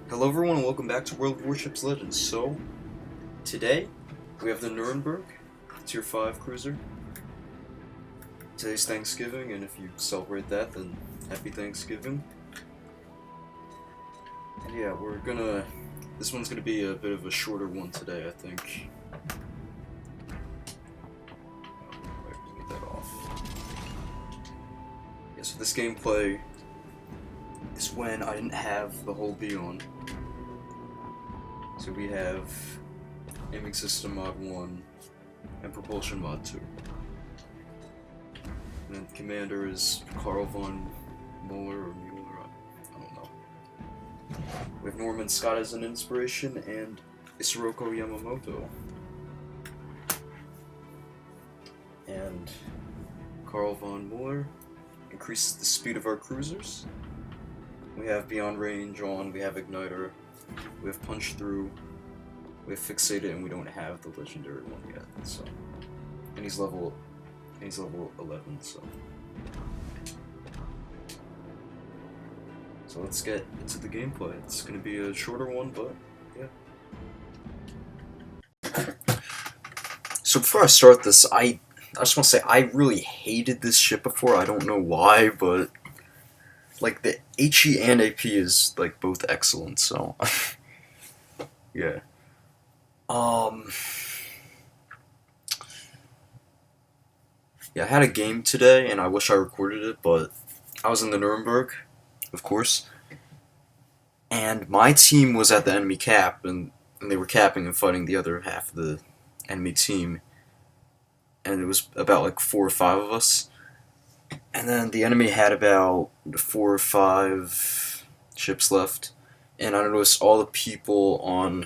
Hello everyone and welcome back to World of Warships Legends. So, today, we have the Nurnberg, Tier 5 cruiser. Today's Thanksgiving, and if you celebrate that, then happy Thanksgiving. And yeah, this one's gonna be a bit of a shorter one today, I think. Wait, get that off. Yeah, so this gameplay is when I didn't have the whole B on. So we have Aiming System Mod 1 and Propulsion Mod 2. And then Commander is Karl von Mueller or Mueller, I don't know. We have Norman Scott as an inspiration and Isiroko Yamamoto. And Karl von Mueller increases the speed of our cruisers. We have Beyond Range on, we have Igniter, we have Punch Through, we have Fixated, and we don't have the legendary one yet, so. And he's level 11, so. So let's get into the gameplay. It's gonna be a shorter one, but yeah. So before I start this, I just want to say I really hated this ship before. I don't know why, but like the HE and AP is like both excellent, so yeah. Yeah, I had a game today and I wish I recorded it, but I was in the Nuremberg, of course. And my team was at the enemy cap and they were capping and fighting the other half of the enemy team. And it was about like 4 or 5 of us. And then the enemy had about 4 or 5 ships left. And I noticed all the people all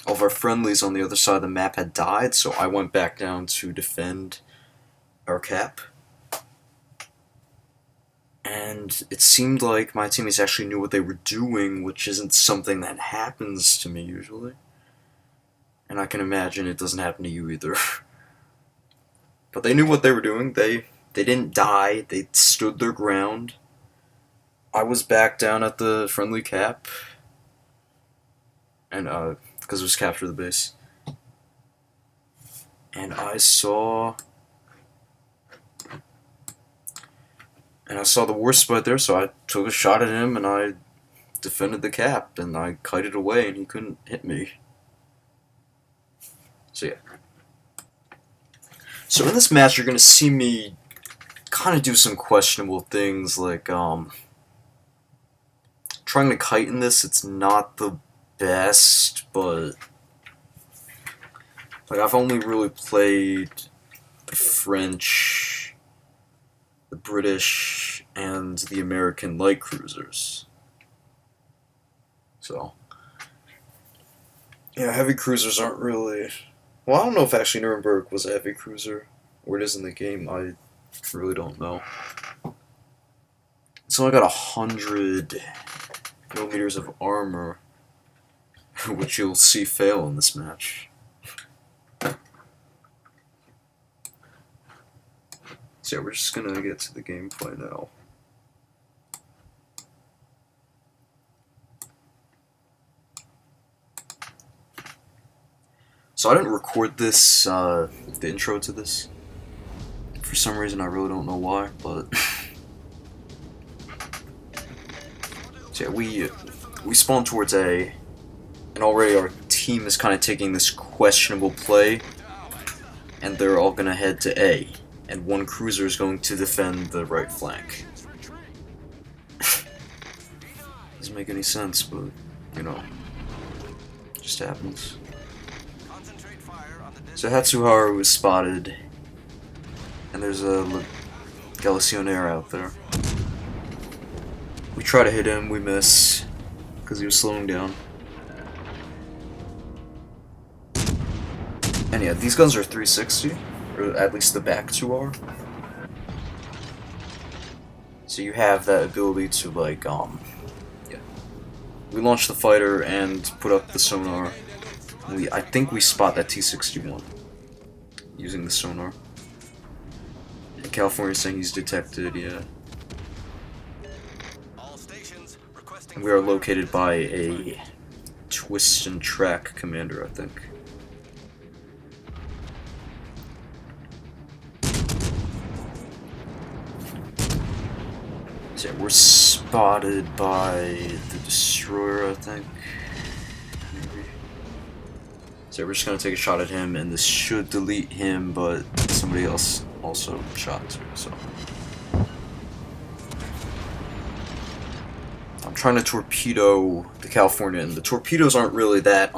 of our friendlies on the other side of the map had died, so I went back down to defend our cap. And it seemed like my teammates actually knew what they were doing, which isn't something that happens to me usually. And I can imagine it doesn't happen to you either. But they knew what they were doing. They didn't die. They stood their ground. I was back down at the friendly cap. And, because it was capture the base. And I saw the Warships right there, so I took a shot at him and I defended the cap. And I kited away and he couldn't hit me. So, yeah. So in this match, you're going to see me kind of do some questionable things, like, trying to kite in this, it's not the best, but, like, I've only really played the French, the British, and the American light cruisers. So, yeah, heavy cruisers aren't really... Well, I don't know if actually Nuremberg was a heavy cruiser, or it is in the game, I really don't know. It's only got 100 millimeters of armor, which you'll see fail in this match. So yeah, we're just gonna get to the gameplay now. So I didn't record this, the intro to this. For some reason, I really don't know why, but... So yeah, we spawned towards A, and already our team is kind of taking this questionable play, and they're all gonna head to A, and one cruiser is going to defend the right flank. Doesn't make any sense, but, you know, it just happens. So Hatsuharu was spotted, and there's a Galicianaire out there. We try to hit him, we miss, because he was slowing down. And yeah, these guns are 360, or at least the back 2 are. So you have that ability to, like, yeah. We launch the fighter and put up the sonar. I think we spot that T-61 using the sonar. And California's saying he's detected, yeah. We are located by a twist and track commander, I think. So we're spotted by the destroyer, I think. Maybe. So we're just gonna take a shot at him, and this should delete him, but somebody else also shot too, so. I'm trying to torpedo the California, and the torpedoes aren't really that,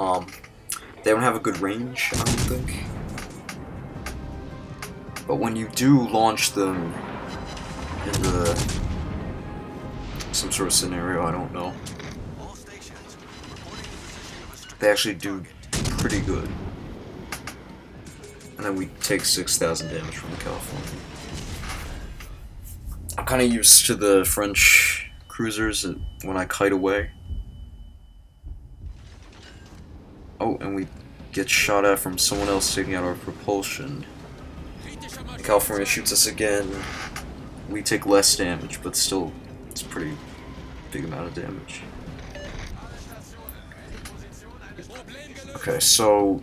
they don't have a good range, I don't think. But when you do launch them in some sort of scenario, I don't know, they actually do pretty good. And then we take 6,000 damage from the California. I'm kind of used to the French cruisers when I kite away. Oh, and we get shot at from someone else taking out our propulsion. The California shoots us again. We take less damage, but still, it's a pretty big amount of damage. Okay, so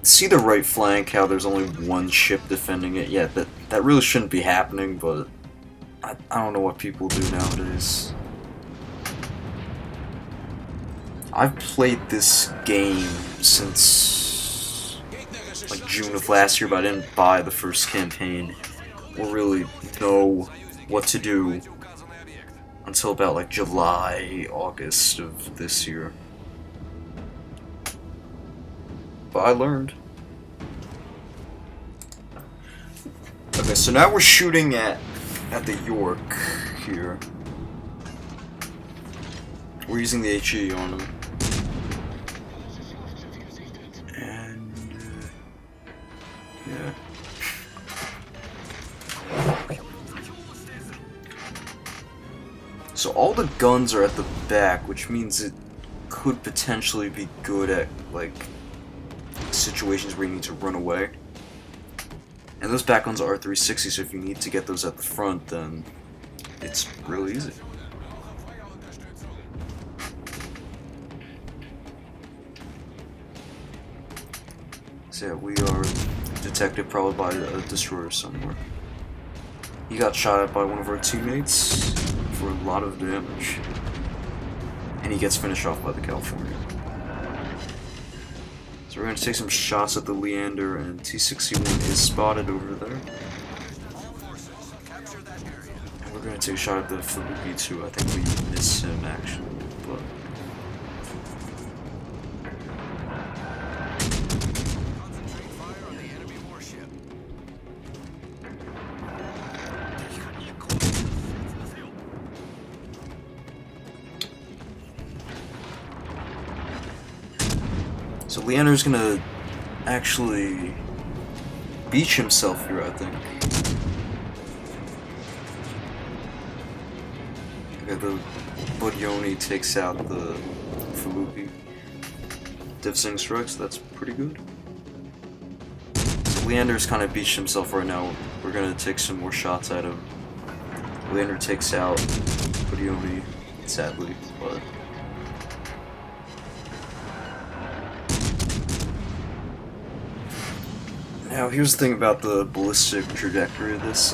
see the right flank, how there's only one ship defending it? Yeah, that really shouldn't be happening, but I don't know what people do nowadays. I've played this game since like June of last year, but I didn't buy the first campaign or really know what to do until about like July, August of this year. But I learned. Okay, so now we're shooting at the York here. We're using the HE on him. And yeah. So all the guns are at the back, which means it could potentially be good at like situations where you need to run away. And those back guns are R360, so if you need to get those at the front, then it's real easy. So yeah, we are detected probably by a destroyer somewhere. He got shot at by one of our teammates for a lot of damage. And he gets finished off by the California. So we're going to take some shots at the Leander, and T-61 is spotted over there. And we're going to take a shot at the Fubuki too. I think we miss him actually, but... So Leander's gonna actually beach himself here, I think. Okay, the Budyoni takes out the Falupi. Divsing strikes, that's pretty good. So Leander's kind of beached himself right now. We're gonna take some more shots at him. Leander takes out Budyoni, sadly, but... Now, here's the thing about the ballistic trajectory of this,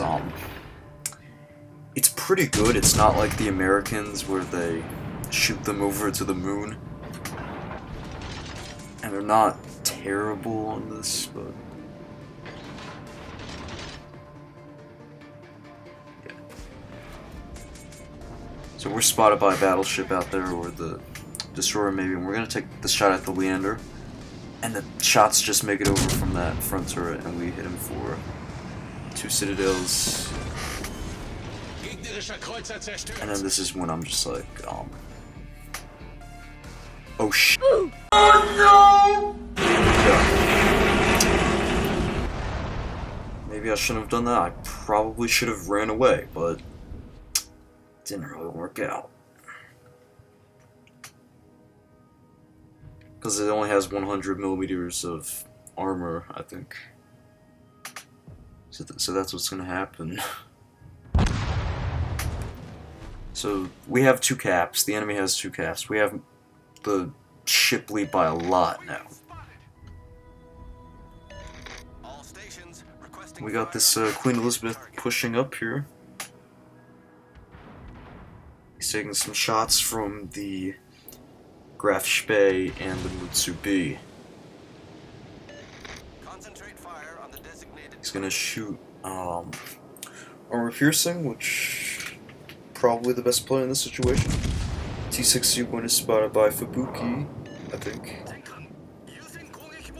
it's pretty good. It's not like the Americans where they shoot them over to the moon. And they're not terrible on this, but... yeah. So we're spotted by a battleship out there, or the destroyer maybe, and we're gonna take the shot at the Leander. And the shots just make it over from that front turret, and we hit him for 2 citadels. And then this is when I'm just like, oh shit. Oh no! Yeah. Maybe I shouldn't have done that. I probably should have ran away, but it didn't really work out. Because it only has 100 millimeters of armor, I think. So that's what's gonna happen. So we have 2 caps. The enemy has 2 caps. We have the ship lead by a lot now. We got this Queen Elizabeth pushing up here. He's taking some shots from the Graf Spee and the Mutsubi. He's gonna shoot armor piercing, which probably the best play in this situation. T-61 is spotted by Fubuki, I think.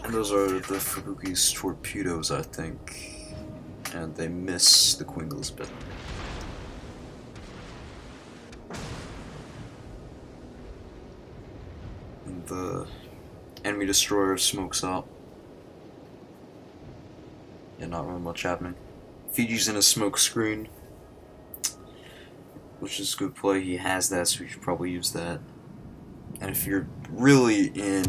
And those are the Fubuki's torpedoes, I think. And they miss the Queen Elizabeth. And the enemy destroyer smokes out. Yeah, not really much happening. Fiji's in a smoke screen, which is a good play. He has that, so you should probably use that. And if you're really in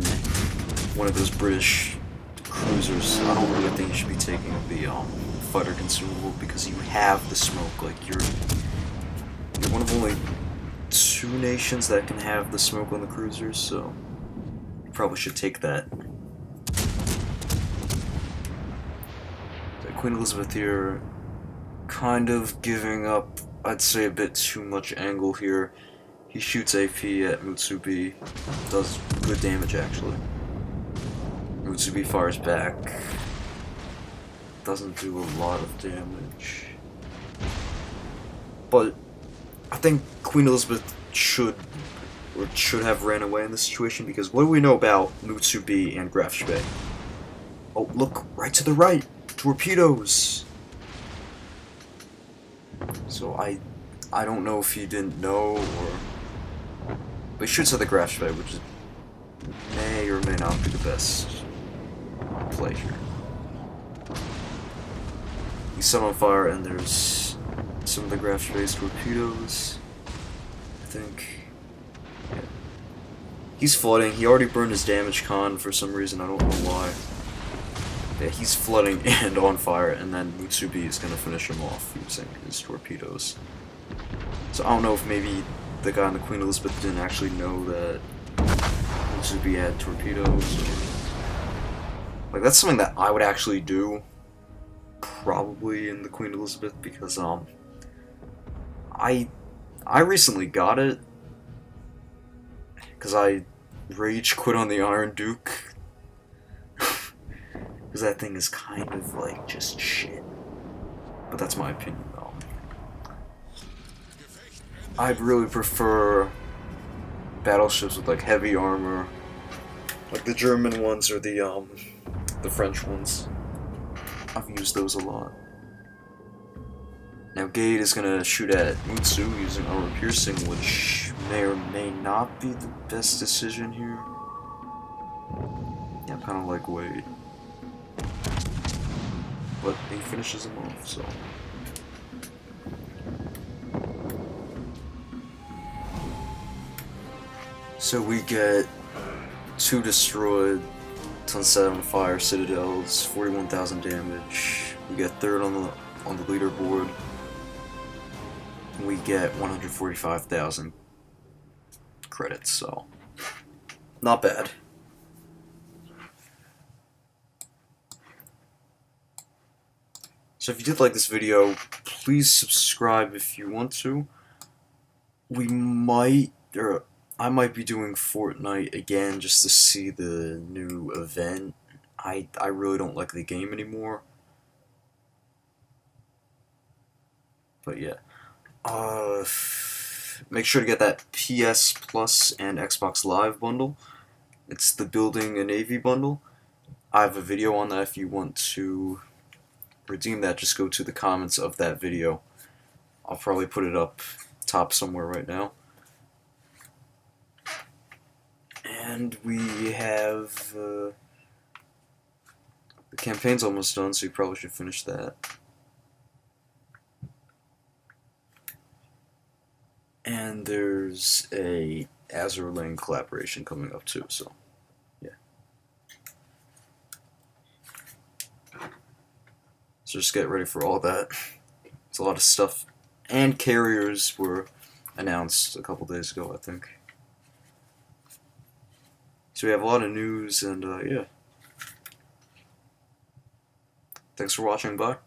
one of those British cruisers, I don't really think you should be taking the fighter consumable, because you have the smoke. Like, you're one of only 2 nations that can have the smoke on the cruisers, so you probably should take that. Queen Elizabeth here, kind of giving up, I'd say, a bit too much angle here. He shoots AP at Mutsubi, does good damage actually. Mutsubi fires back, doesn't do a lot of damage. But I think Queen Elizabeth should have ran away in this situation, because what do we know about Mutsubi and Graf Spee? Oh, look, right to the right! Torpedoes! So I don't know if he didn't know, or... But he shoots at the Graf Spee, which is, may or may not be the best play here. He's set on fire, and there's some of the Graf Spee's torpedoes, I think. Yeah. He's flooding. He already burned his damage con for some reason, I don't know why. Yeah, he's flooding and on fire, and then Mutsubi is going to finish him off using his torpedoes. So I don't know if maybe the guy on the Queen Elizabeth didn't actually know that Mutsubi had torpedoes. Like, that's something that I would actually do, probably, in the Queen Elizabeth, because I recently got it, because I rage quit on the Iron Duke. Because that thing is kind of like just shit. But that's my opinion though. I'd really prefer battleships with like heavy armor, like the German ones or the French ones. I've used those a lot. Now Gade is gonna shoot at Mutsu using armor piercing, which may or may not be the best decision here. Yeah, I'm kind of like Wade. But he finishes him off, so... So we get 2 destroyed, tons set on fire, citadels, 41,000 damage. We get 3rd on the leaderboard. We get 145,000 credits, so not bad. So if you did like this video, please subscribe if you want to. I might be doing Fortnite again just to see the new event. I really don't like the game anymore. But yeah. Make sure to get that PS Plus and Xbox Live bundle. It's the Building a Navy bundle. I have a video on that if you want to redeem that. Just go to the comments of that video. I'll probably put it up top somewhere right now. And we have the campaign's almost done, so you probably should finish that. And there's a Azure Lane collaboration coming up too, so yeah. So just get ready for all that. It's a lot of stuff. And carriers were announced a couple days ago, I think. So we have a lot of news, and yeah. Thanks for watching. Bye.